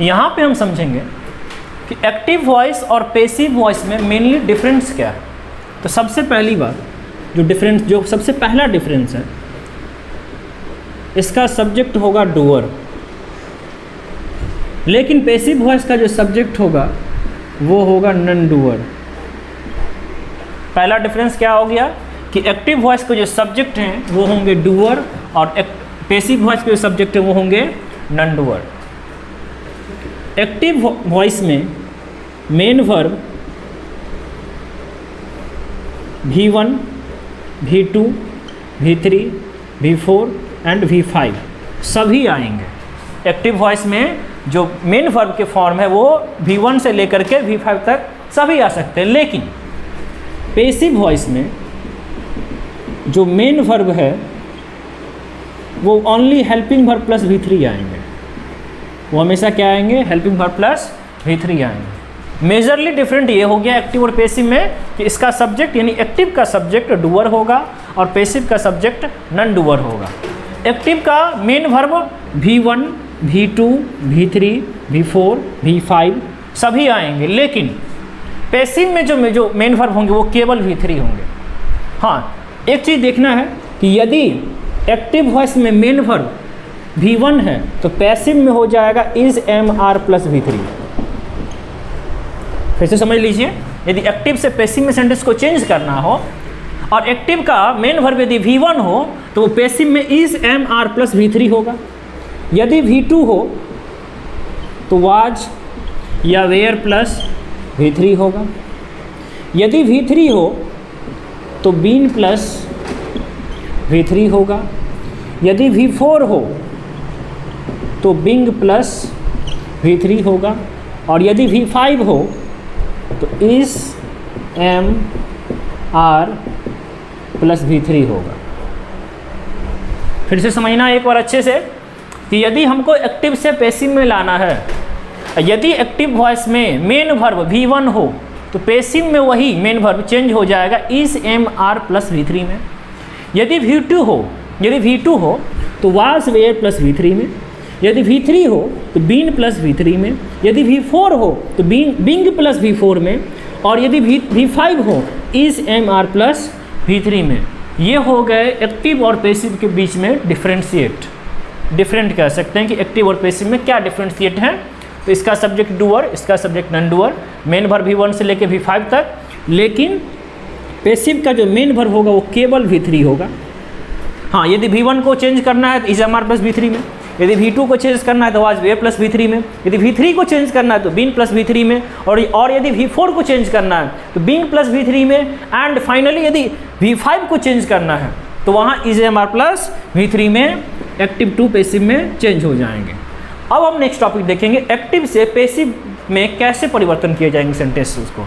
यहाँ पे हम समझेंगे कि एक्टिव वॉइस और पेसिव वॉइस में मेनली डिफरेंस क्या है। तो सबसे पहली बात जो सबसे पहला डिफरेंस है, इसका सब्जेक्ट होगा डूअर, लेकिन पेसिव वॉइस का जो सब्जेक्ट होगा वो होगा नॉन डूअर। पहला डिफरेंस क्या हो गया कि एक्टिव वॉइस के जो सब्जेक्ट हैं वो होंगे डूअर और पेसिव वॉइस के जो सब्जेक्ट हैं वो होंगे नॉन डूअर। एक्टिव वॉइस में main verb V1, V2, V3, V4 and V5 सभी आएंगे। एक्टिव वॉइस में जो मेन वर्ब के फॉर्म है वो V1 से लेकर के V5 तक सभी आ सकते हैं, लेकिन पेसिव वॉइस में जो मेन वर्ब है वो only helping verb plus V3 आएंगे। वो हमेशा क्या आएंगे? हेल्पिंग वर्ब प्लस V3 आएंगे। मेजरली डिफरेंट ये हो गया एक्टिव और पेसिव में कि इसका सब्जेक्ट यानी एक्टिव का सब्जेक्ट डूअर होगा और पेसिव का सब्जेक्ट नॉन डूअर होगा। एक्टिव का main verb V1, V2, V3, V4, V5 सभी आएंगे, लेकिन पेसिव में जो मेन वर्ब होंगे वो केवल V3 होंगे। हाँ, एक चीज़ देखना है कि यदि एक्टिव वॉइस में मेन वर्ब V1 है तो पैसिव में हो जाएगा इज MR प्लस V3। फिर से समझ लीजिए, यदि एक्टिव से पेसिव में सेंटेंस को चेंज करना हो और एक्टिव का मेन वर्ब यदि V1 हो तो वो पेसिव में इज MR प्लस V3 होगा। यदि V2 हो तो वाज या वेयर प्लस V3 होगा। यदि V3 हो तो बीन प्लस V3 होगा। यदि V4 हो तो बिंग प्लस V3 होगा। और यदि V5 हो तो इस MR प्लस V3 होगा। फिर से समझना एक बार अच्छे से कि यदि हमको एक्टिव से पेसिव में लाना है, यदि एक्टिव वॉइस में मेन वर्ब V1 हो तो पेसिव में वही मेन वर्ब चेंज हो जाएगा इस MR प्लस V3 में। यदि V2 हो तो वाज वेयर प्लस V3 में। यदि V3 हो तो बीन प्लस V3 में। यदि V4 हो तो बिंग प्लस V4 में। और यदि V5 हो इस MR प्लस V3 में। ये हो गए एक्टिव और पेसिव के बीच में डिफरेंट कह सकते हैं कि एक्टिव और पेसिव में क्या डिफ्रेंशिएट है। तो इसका सब्जेक्ट डूअर, इसका subject non doer, main verb V1 से लेकर V5 तक, लेकिन पेसिव का जो मेन वर्ब होगा वो केवल V3 होगा। हाँ, यदि V1 को चेंज करना है तो इज MR प्लस V3 में। यदि V2 को चेंज करना है तो वाज वेयर प्लस V3 में। यदि V3 को चेंज करना है तो बीन प्लस V3 में। और यदि V4 को चेंज करना है तो बिंग प्लस V3 में। एंड फाइनली यदि V5 को चेंज करना है तो वहाँ इज MR प्लस V3 में एक्टिव टू पेसिव में चेंज हो जाएंगे। अब हम नेक्स्ट टॉपिक देखेंगे, एक्टिव से पेसिव में कैसे परिवर्तन किए जाएंगे सेंटेंसेस को।